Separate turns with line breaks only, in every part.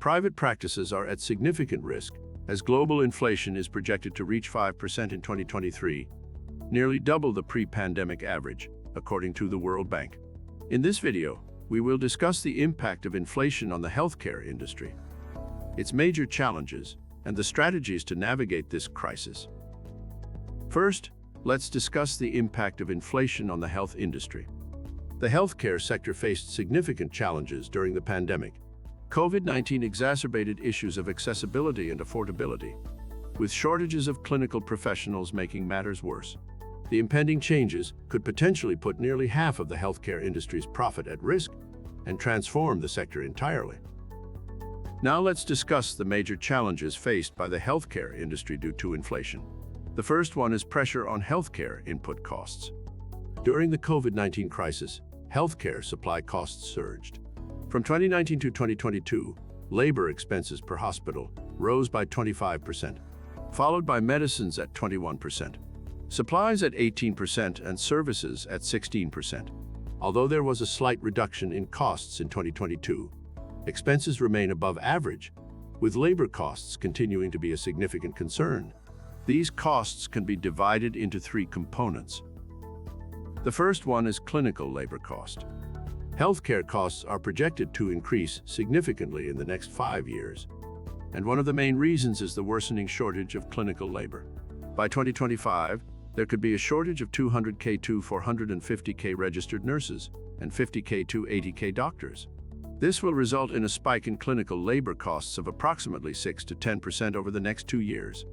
private practices are at significant risk as global inflation is projected to reach 5% in 2023, nearly double the pre-pandemic average, according to the World Bank. In this video, we will discuss the impact of inflation on the healthcare industry, its major challenges, and the strategies to navigate this crisis. First, let's discuss the impact of inflation on the health industry. The healthcare sector faced significant challenges during the pandemic. COVID-19 exacerbated issues of accessibility and affordability, with shortages of clinical professionals making matters worse. The impending changes could potentially put nearly half of the healthcare industry's profit at risk and transform the sector entirely. Now let's discuss the major challenges faced by the healthcare industry due to inflation. The first one is pressure on healthcare input costs. During the COVID-19 crisis, healthcare supply costs surged. From 2019 to 2022, labor expenses per hospital rose by 25%, followed by medicines at 21%, supplies at 18%, and services at 16%. Although there was a slight reduction in costs in 2022, expenses remain above average, with labor costs continuing to be a significant concern. These costs can be divided into three components. The first one is clinical labor cost. Healthcare costs are projected to increase significantly in the next 5 years, and one of the main reasons is the worsening shortage of clinical labor. By 2025, there could be a shortage of 200,000 to 450,000 registered nurses and 50,000 to 80,000 doctors. This will result in a spike in clinical labor costs of approximately 6 to 10% over the next 2 years.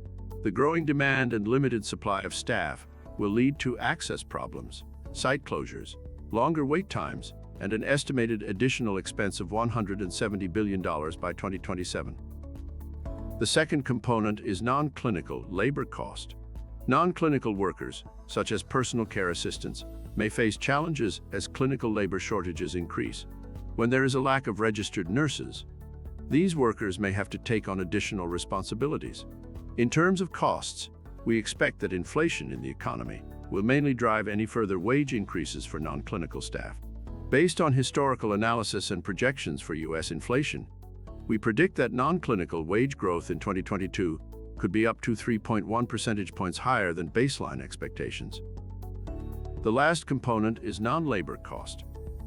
The growing demand and limited supply of staff will lead to access problems, site closures, longer wait times, and an estimated additional expense of $170 billion by 2027. The second component is non-clinical labor cost. Non-clinical workers, such as personal care assistants, may face challenges as clinical labor shortages increase. When there is a lack of registered nurses, these workers may have to take on additional responsibilities. In terms of costs, we expect that inflation in the economy will mainly drive any further wage increases for non-clinical staff. Based on historical analysis and projections for U.S. inflation, we predict that non-clinical wage growth in 2022 could be up to 3.1 percentage points higher than baseline expectations. The last component is non-labor cost.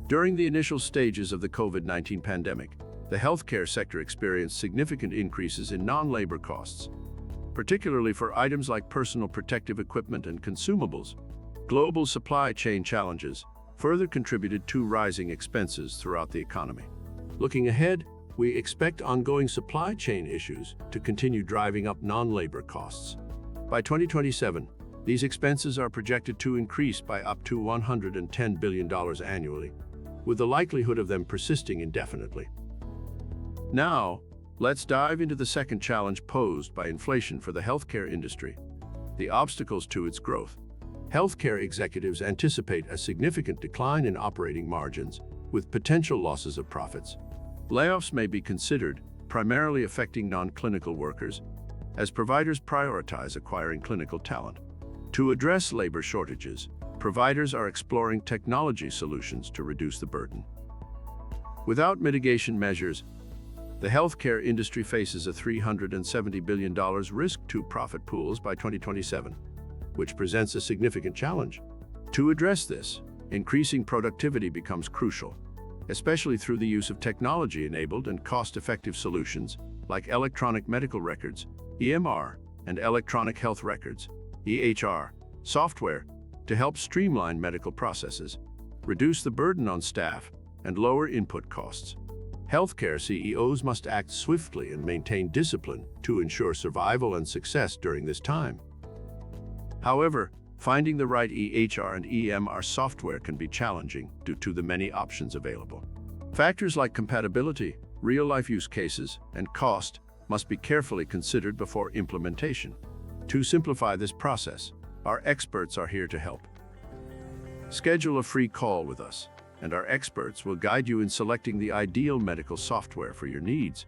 During the initial stages of the COVID-19 pandemic, the healthcare sector experienced significant increases in non-labor costs, particularly for items like personal protective equipment and consumables. Global supply chain challenges further contributed to rising expenses throughout the economy. Looking ahead, we expect ongoing supply chain issues to continue driving up non-labor costs. By 2027, these expenses are projected to increase by up to $110 billion annually, with the likelihood of them persisting indefinitely. Now, let's dive into the second challenge posed by inflation for the healthcare industry: the obstacles to its growth. Healthcare executives anticipate a significant decline in operating margins, with potential losses of profits. Layoffs may be considered, primarily affecting non-clinical workers, as providers prioritize acquiring clinical talent. To address labor shortages, providers are exploring technology solutions to reduce the burden. Without mitigation measures, the healthcare industry faces a $370 billion risk to profit pools by 2027. Which presents a significant challenge. To address this, increasing productivity becomes crucial, especially through the use of technology-enabled and cost-effective solutions like electronic medical records, EMR, and electronic health records, EHR, software, to help streamline medical processes, reduce the burden on staff, and lower input costs. Healthcare CEOs must act swiftly and maintain discipline to ensure survival and success during this time. However, finding the right EHR and EMR software can be challenging due to the many options available. Factors like compatibility, real-life use cases, and cost must be carefully considered before implementation. To simplify this process, our experts are here to help. Schedule a free call with us, and our experts will guide you in selecting the ideal medical software for your needs.